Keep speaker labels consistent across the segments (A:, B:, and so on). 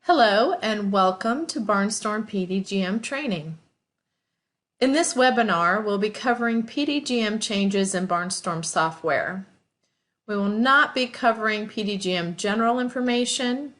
A: Hello and welcome to Barnestorm PDGM training. In this webinar, we'll be covering PDGM changes in Barnestorm software. We will not be covering PDGM general information.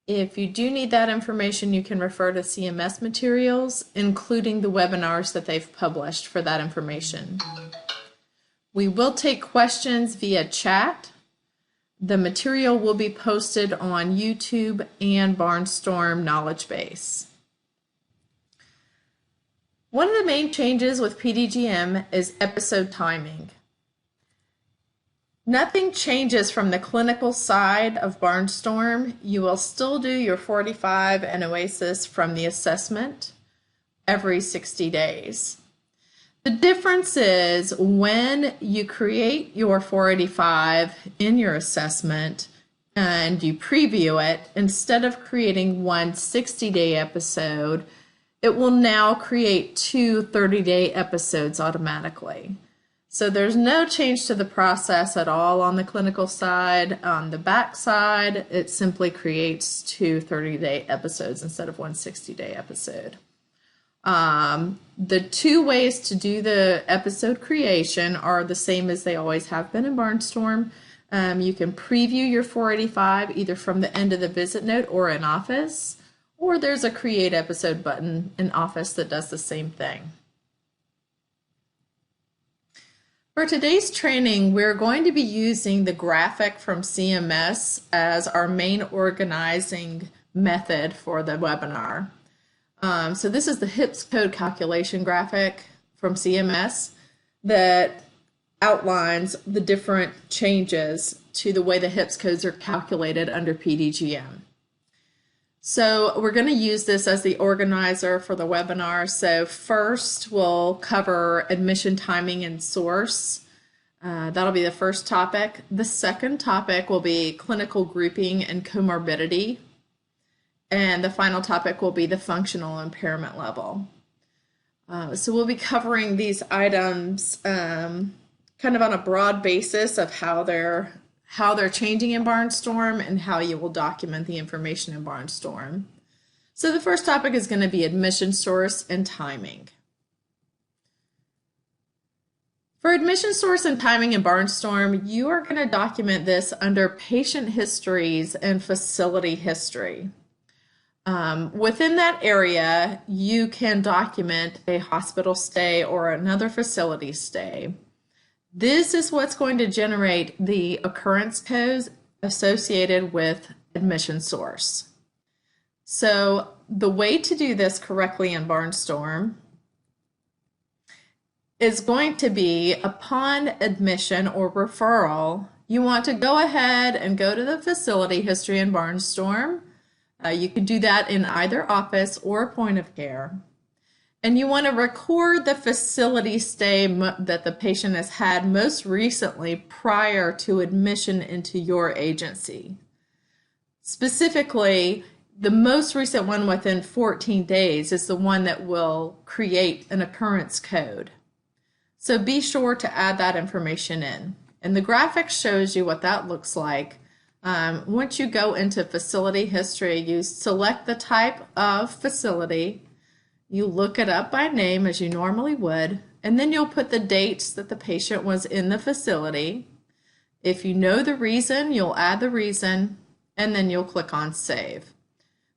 A: If you do need that information, you can refer to CMS materials, including the webinars that they've published for that information. We will take questions via chat. The material will be posted on YouTube and Barnestorm Knowledge Base. One of the main changes with PDGM is episode timing. Nothing changes from the clinical side of Barnestorm. You will still do your 45 and Oasis from the assessment every 60 days. The difference is when you create your 485 in your assessment and you preview it, instead of creating one 60-day episode, it will now create two 30-day episodes automatically. So there's no change to the process at all on the clinical side. On the back side, it simply creates two 30-day episodes instead of one 60-day episode. The two ways to do the episode creation are the same as they always have been in Barnestorm. You can preview your 485 either from the end of the visit note or in Office, or there's a create episode button in Office that does the same thing. For today's training, we're going to be using the graphic from CMS as our main organizing method for the webinar. So this is the HIPS code calculation graphic from CMS that outlines the different changes to the way the HIPS codes are calculated under PDGM. So we're going to use this as the organizer for the webinar. So first we'll cover admission timing and source. That'll be the first topic. The second topic will be clinical grouping and comorbidity. And the final topic will be the functional impairment level. So we'll be covering these items kind of on a broad basis of how they're changing in Barnestorm and how you will document the information in Barnestorm. So the first topic is going to be admission source and timing. For admission source and timing in Barnestorm, you are going to document this under patient histories and facility history. Within that area, you can document a hospital stay or another facility stay. This is what's going to generate the occurrence codes associated with admission source. So the way to do this correctly in Barnestorm is going to be upon admission or referral, you want to go ahead and go to the facility history in Barnestorm. You can do that in either Office or point of care. And you want to record the facility stay that the patient has had most recently prior to admission into your agency. Specifically, the most recent one within 14 days is the one that will create an occurrence code. So be sure to add that information in. And the graphic shows you what that looks like. Once you go into facility history, you select the type of facility, you look it up by name as you normally would, and then you'll put the dates that the patient was in the facility. If you know the reason, you'll add the reason, and then you'll click on Save.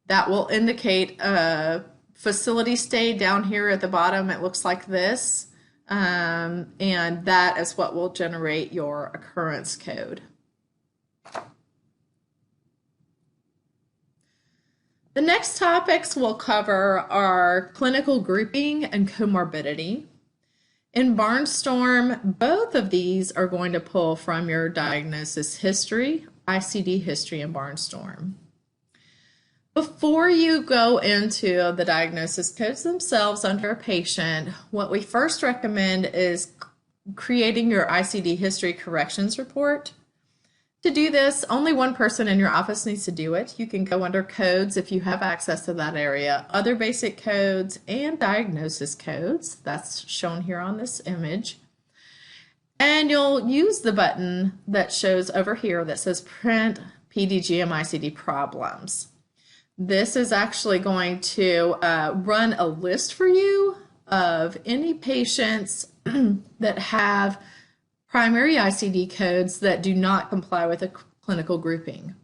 A: That will indicate a facility stay down here at the bottom. It looks like this, and that is what will generate your occurrence code. The next topics we'll cover are clinical grouping and comorbidity. In Barnestorm, both of these are going to pull from your diagnosis history, ICD history, and Barnestorm. Before you go into the diagnosis codes themselves under a patient, what we first recommend is creating your ICD history corrections report. To do this, only one person in your office needs to do it. You can go under codes if you have access to that area, other basic codes, and diagnosis codes. That's shown here on this image. And you'll use the button that shows over here that says Print PDGM ICD Problems. This is actually going to run a list for you of any patients that have primary ICD codes that do not comply with a clinical grouping.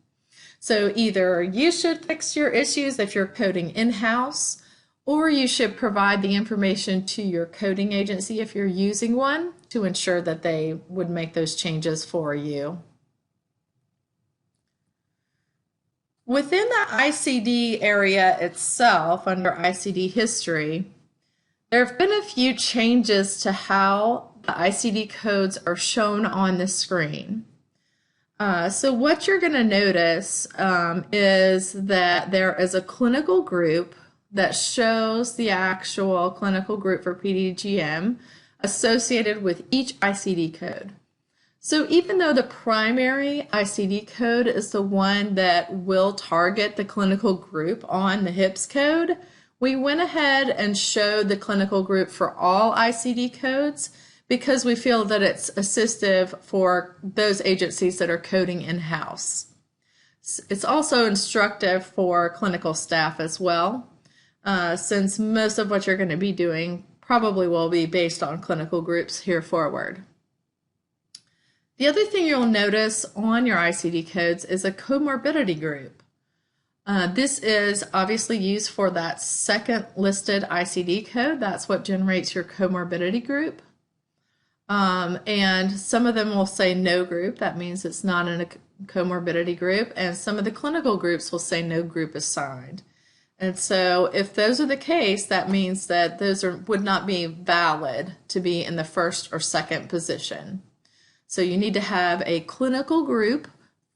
A: So either you should fix your issues if you're coding in-house, or you should provide the information to your coding agency if you're using one to ensure that they would make those changes for you. Within the ICD area itself, under ICD History, there have been a few changes to how the ICD codes are shown on the screen. So what you're going to notice is that there is a clinical group that shows the actual clinical group for PDGM associated with each ICD code. So even though the primary ICD code is the one that will target the clinical group on the HIPS code, we went ahead and showed the clinical group for all ICD codes because we feel that it's assistive for those agencies that are coding in-house. It's also instructive for clinical staff as well, since most of what you're going to be doing probably will be based on clinical groups here forward. The other thing you'll notice on your ICD codes is a comorbidity group. This is obviously used for that second listed ICD code. That's what generates your comorbidity group. And some of them will say no group. That means it's not in a comorbidity group. And some of the clinical groups will say no group assigned. And so if those are the case, that means that those would not be valid to be in the first or second position. So you need to have a clinical group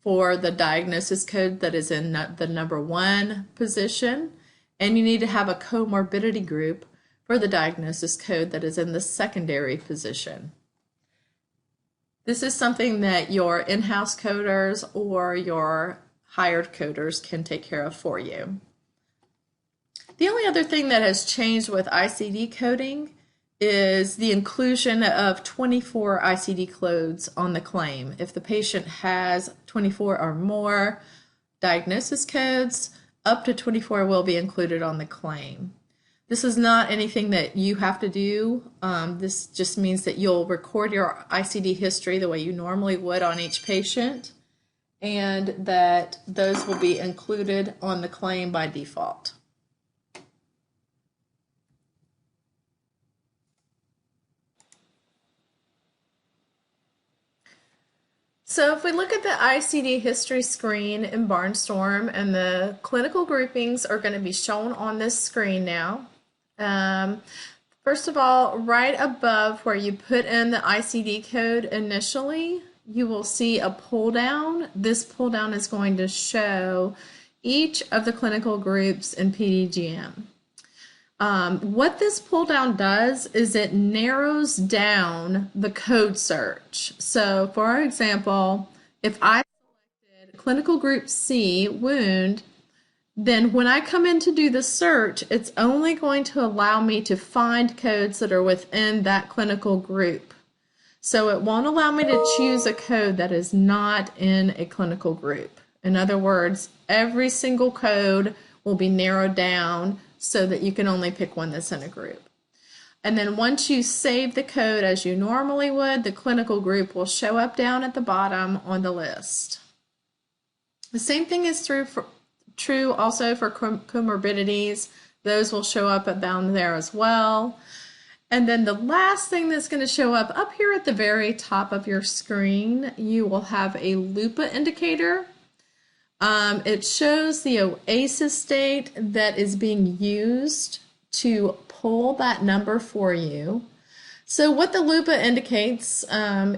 A: for the diagnosis code that is in the number 1 position, and you need to have a comorbidity group for the diagnosis code that is in the secondary position. This is something that your in-house coders or your hired coders can take care of for you. The only other thing that has changed with ICD coding is the inclusion of 24 ICD codes on the claim. If the patient has 24 or more diagnosis codes, up to 24 will be included on the claim. This is not anything that you have to do. This just means that you'll record your ICD history the way you normally would on each patient, and that those will be included on the claim by default. So if we look at the ICD history screen in Barnestorm, and the clinical groupings are going to be shown on this screen now. First of all, right above where you put in the ICD code initially, you will see a pull down. This pull down is going to show each of the clinical groups in PDGM. What this pull down does is it narrows down the code search. So for example, if I selected clinical group C, wound, then when I come in to do the search, it's only going to allow me to find codes that are within that clinical group. So it won't allow me to choose a code that is not in a clinical group. In other words, every single code will be narrowed down so that you can only pick one that's in a group. And then once you save the code as you normally would, the clinical group will show up down at the bottom on the list. The same thing is true also for comorbidities. Those will show up down there as well. And then the last thing that's going to show up here at the very top of your screen, you will have a LUPA indicator. It shows the Oasis state that is being used to pull that number for you. So what the LUPA indicates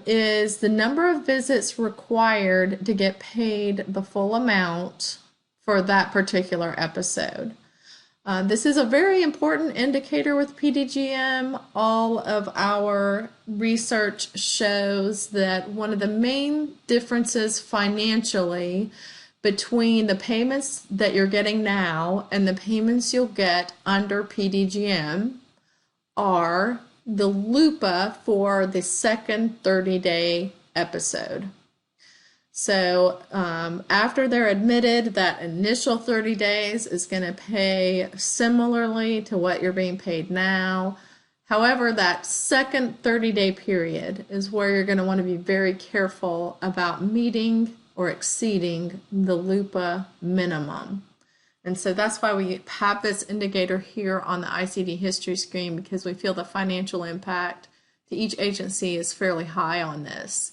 A: is the number of visits required to get paid the full amount for that particular episode. This is a very important indicator with PDGM. All of our research shows that one of the main differences financially between the payments that you're getting now and the payments you'll get under PDGM are the LUPA for the second 30-day episode. So after they're admitted, that initial 30 days is going to pay similarly to what you're being paid now. However, that second 30-day period is where you're going to want to be very careful about meeting or exceeding the LUPA minimum. And so that's why we have this indicator here on the ICD history screen, because we feel the financial impact to each agency is fairly high on this.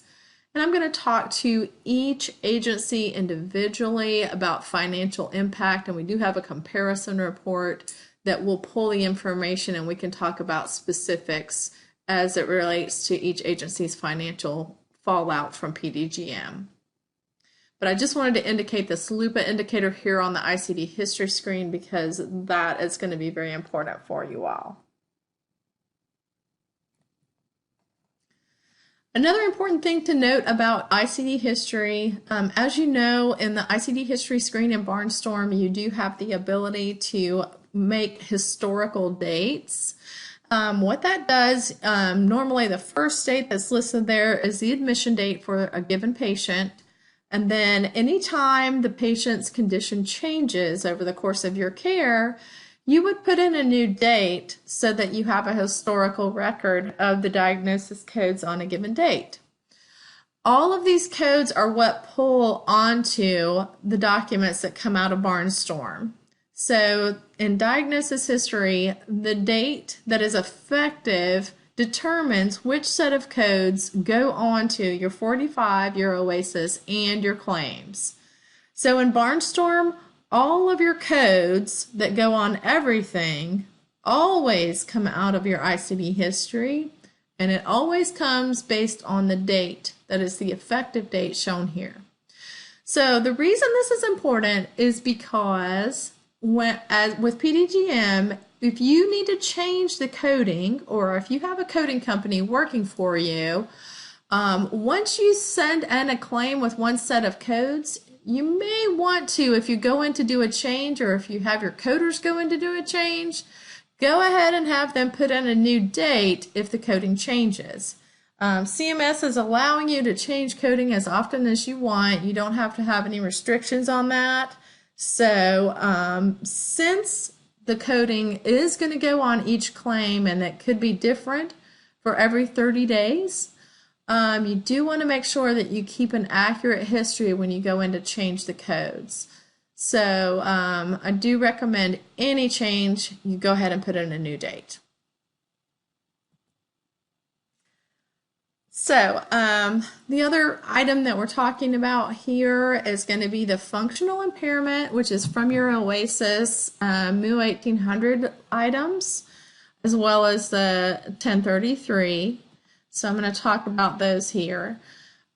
A: And I'm going to talk to each agency individually about financial impact, and we do have a comparison report that will pull the information, and we can talk about specifics as it relates to each agency's financial fallout from PDGM. But I just wanted to indicate this LUPA indicator here on the ICD history screen because that is going to be very important for you all. Another important thing to note about ICD history, as you know, in the ICD history screen in Barnestorm, you do have the ability to make historical dates. What that does, normally the first date that's listed there is the admission date for a given patient. And then anytime the patient's condition changes over the course of your care, you would put in a new date so that you have a historical record of the diagnosis codes on a given date. All of these codes are what pull onto the documents that come out of Barnestorm. So in diagnosis history, the date that is effective determines which set of codes go on to your 45, your Oasis, and your claims. So in Barnestorm, all of your codes that go on everything always come out of your ICD history, and it always comes based on the date that is the effective date shown here. So the reason this is important is because with PDGM, if you need to change the coding, or if you have a coding company working for you, once you send in a claim with one set of codes, you may want to, if you go in to do a change, or if you have your coders go in to do a change, go ahead and have them put in a new date if the coding changes. CMS is allowing you to change coding as often as you want. You don't have to have any restrictions on that. So since the coding is going to go on each claim, and it could be different for every 30 days, you do want to make sure that you keep an accurate history when you go in to change the codes. So I do recommend any change, you go ahead and put in a new date. So the other item that we're talking about here is going to be the functional impairment, which is from your Oasis MU 1800 items, as well as the 1033. So I'm going to talk about those here.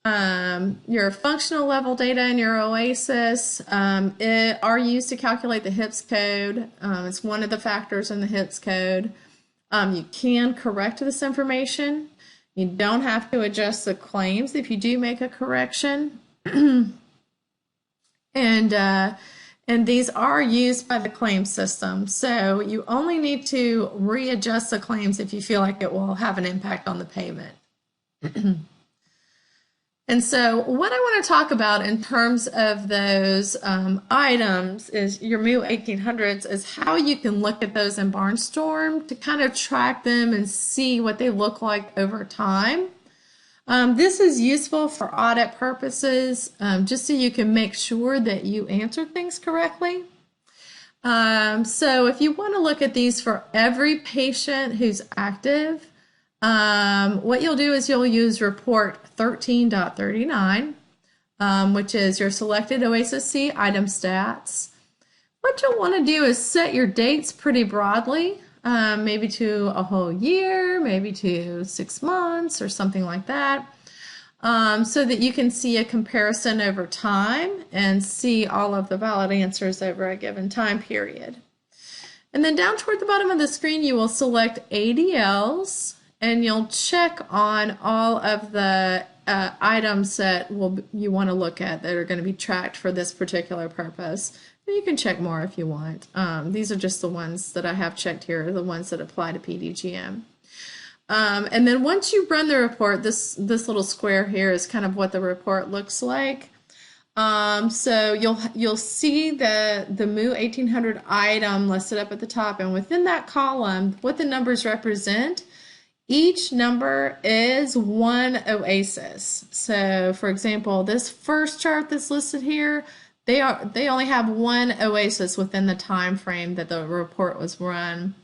A: Your functional level data in your Oasis are used to calculate the HIPS code. It's one of the factors in the HIPS code. You can correct this information. You don't have to adjust the claims if you do make a correction. And these are used by the claim system. So you only need to readjust the claims if you feel like it will have an impact on the payment. And so what I want to talk about in terms of those items is your MU 1800s is how you can look at those in Barnestorm to kind of track them and see what they look like over time. This is useful for audit purposes, just so you can make sure that you answer things correctly. So if you want to look at these for every patient who's active, what you'll do is you'll use report 13.39, which is your selected Oasis C item stats. What you'll want to do is set your dates pretty broadly, maybe to a whole year, maybe to 6 months or something like that, so that you can see a comparison over time and see all of the valid answers over a given time period. And then down toward the bottom of the screen, you will select ADLs, and you'll check on all of the items that you want to look at that are going to be tracked for this particular purpose. And you can check more if you want. These are just the ones that I have checked here, the ones that apply to PDGM. And then once you run the report, this little square here is kind of what the report looks like. So you'll see the MU 1800 item listed up at the top, and within that column, what the numbers represent, each number is one Oasis. So, for example, this first chart that's listed here, they only have one Oasis within the time frame that the report was run.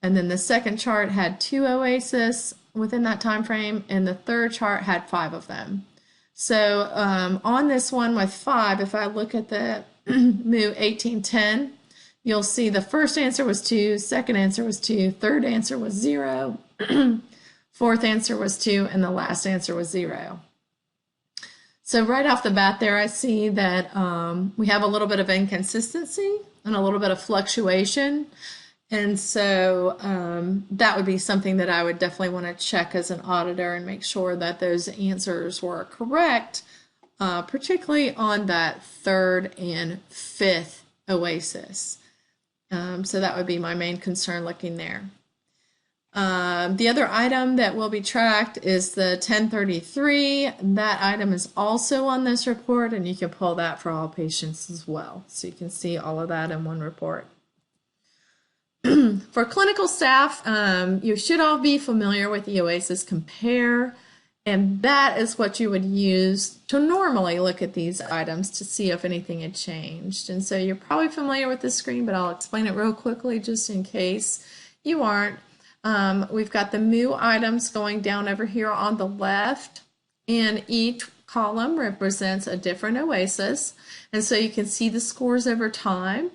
A: And then the second chart had two Oasis within that time frame, and the third chart had 5 of them. So on this one with 5, if I look at the MU 1810, you'll see the first answer was 2, second answer was 2, third answer was 0, fourth answer was 2, and the last answer was 0. So right off the bat there, I see that we have a little bit of inconsistency and a little bit of fluctuation. And so that would be something that I would definitely want to check as an auditor and make sure that those answers were correct, particularly on that third and fifth Oasis. So that would be my main concern looking there. The other item that will be tracked is the 1033. That item is also on this report, and you can pull that for all patients as well. So you can see all of that in one report. For clinical staff, you should all be familiar with the Oasis Compare, and that is what you would use to normally look at these items to see if anything had changed. And so you're probably familiar with this screen, but I'll explain it real quickly just in case you aren't. We've got the MU items going down over here on the left, and each column represents a different Oasis, and so you can see the scores over time.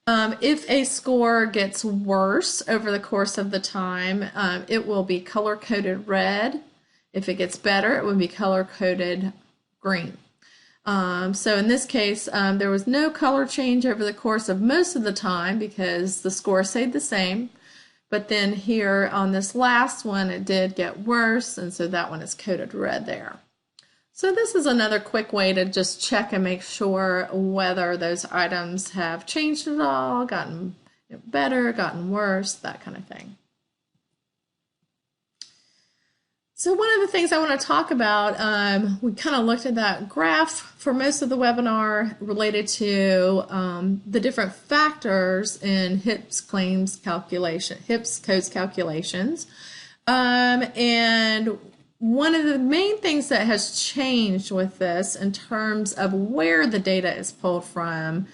A: If a score gets worse over the course of the time, it will be color-coded red. If it gets better, it will be color-coded green. So in this case, there was no color change over the course of most of the time because the score stayed the same. But then here on this last one, it did get worse, and so that one is coded red there. So this is another quick way to just check and make sure whether those items have changed at all, gotten better, gotten worse, that kind of thing. So one of the things I want to talk about, we kind of looked at that graph for most of the webinar related to the different factors in HIPS claims calculation, HIPS codes calculations. And one of the main things that has changed with this in terms of where the data is pulled from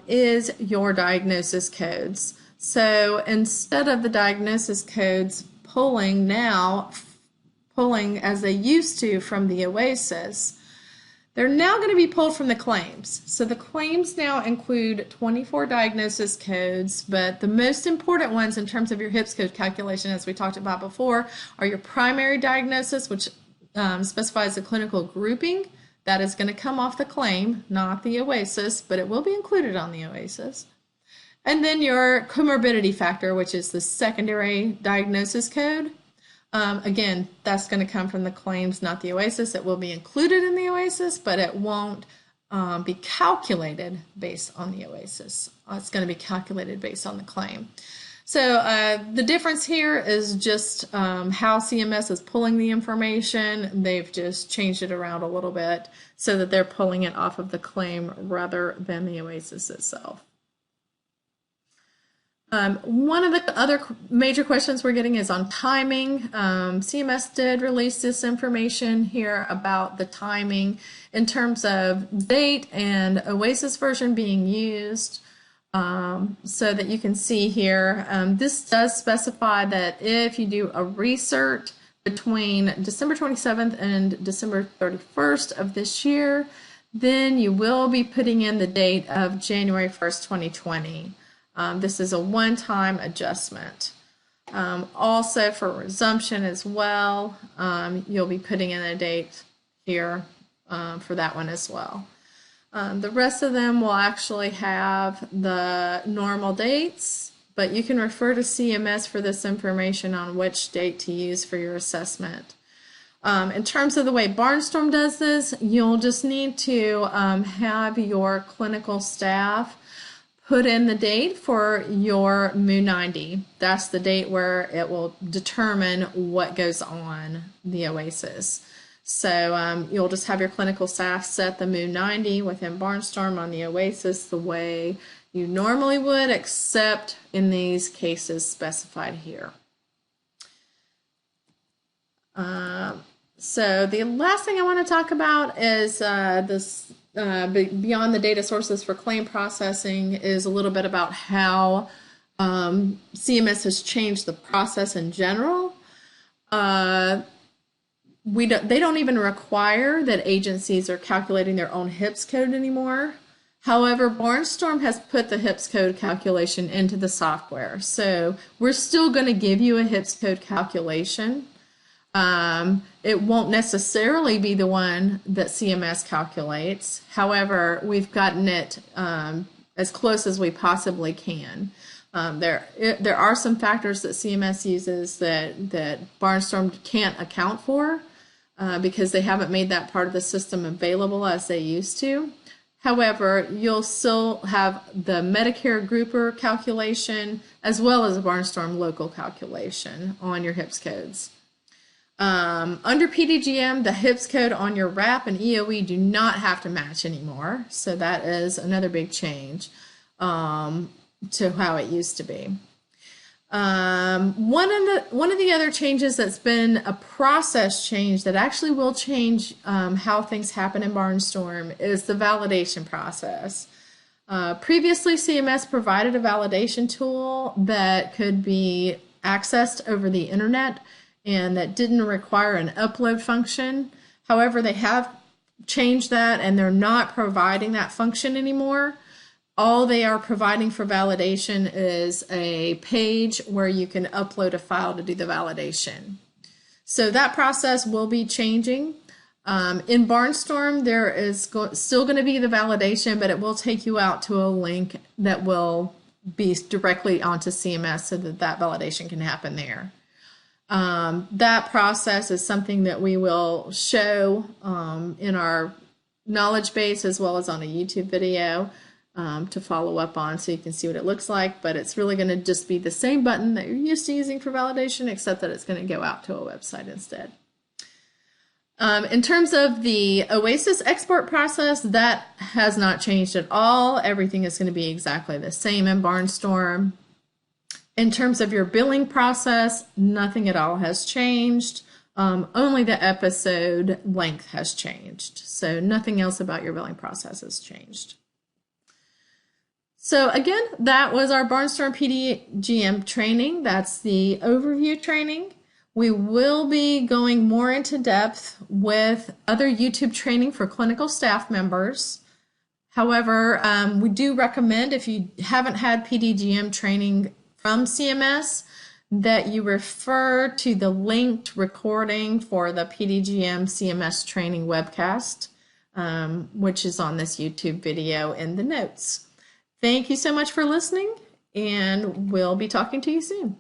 A: is your diagnosis codes. So instead of the diagnosis codes pulling as they used to from the Oasis, they're now going to be pulled from the claims. So the claims now include 24 diagnosis codes, but the most important ones in terms of your HIPS code calculation, as we talked about before, are your primary diagnosis, which specifies the clinical grouping. That is going to come off the claim, not the Oasis, but it will be included on the Oasis. And then your comorbidity factor, which is the secondary diagnosis code. Again, that's going to come from the claims, not the Oasis. It will be included in the Oasis, but it won't be calculated based on the Oasis. It's going to be calculated based on the claim. So the difference here is just how CMS is pulling the information. They've just changed it around a little bit so that they're pulling it off of the claim rather than the Oasis itself. One of the other major questions we're getting is on timing. CMS did release this information here about the timing in terms of date and Oasis version being used, so that you can see here. This does specify that if you do a recert between December 27th and December 31st of this year, then you will be putting in the date of January 1st, 2020. This is a one-time adjustment. Also for resumption as well, you'll be putting in a date here for that one as well. The rest of them will actually have the normal dates, but you can refer to CMS for this information on which date to use for your assessment. In terms of the way Barnestorm does this, you'll just need to have your clinical staff put in the date for your MU 90. That's the date where it will determine what goes on the Oasis. So you'll just have your clinical staff set the Moon 90 within Barnestorm on the Oasis the way you normally would, except in these cases specified here. So the last thing I want to talk about is this beyond the data sources for claim processing is a little bit about how CMS has changed the process in general. They don't even require that agencies are calculating their own HIPS code anymore. However, Barnestorm has put the HIPS code calculation into the software. So we're still going to give you a HIPS code calculation. It won't necessarily be the one that CMS calculates. However, we've gotten it as close as we possibly can. There are some factors that CMS uses that Barnestorm can't account for because they haven't made that part of the system available as they used to. However, you'll still have the Medicare grouper calculation as well as a Barnestorm local calculation on your HIPS codes. Under PDGM, the HIPS code on your RAP and EOE do not have to match anymore. So that is another big change to how it used to be. One of the other changes that's been a process change that actually will change how things happen in Barnestorm is the validation process. Previously, CMS provided a validation tool that could be accessed over the internet and that didn't require an upload function. However, they have changed that and they're not providing that function anymore. All they are providing for validation is a page where you can upload a file to do the validation. So that process will be changing. In Barnestorm, there is still going to be the validation, but it will take you out to a link that will be directly onto CMS so that that validation can happen there. That process is something that we will show in our knowledge base as well as on a YouTube video to follow up on so you can see what it looks like, but it's really going to just be the same button that you're used to using for validation, except that it's going to go out to a website instead. In terms of the Oasis export process, that has not changed at all. Everything is going to be exactly the same in Barnestorm. In terms of your billing process, nothing at all has changed. Only the episode length has changed. So nothing else about your billing process has changed. So again, that was our Barnestorm PDGM training. That's the overview training. We will be going more into depth with other YouTube training for clinical staff members. However, we do recommend if you haven't had PDGM training from CMS that you refer to the linked recording for the PDGM CMS training webcast, which is on this YouTube video in the notes. Thank you so much for listening, and we'll be talking to you soon.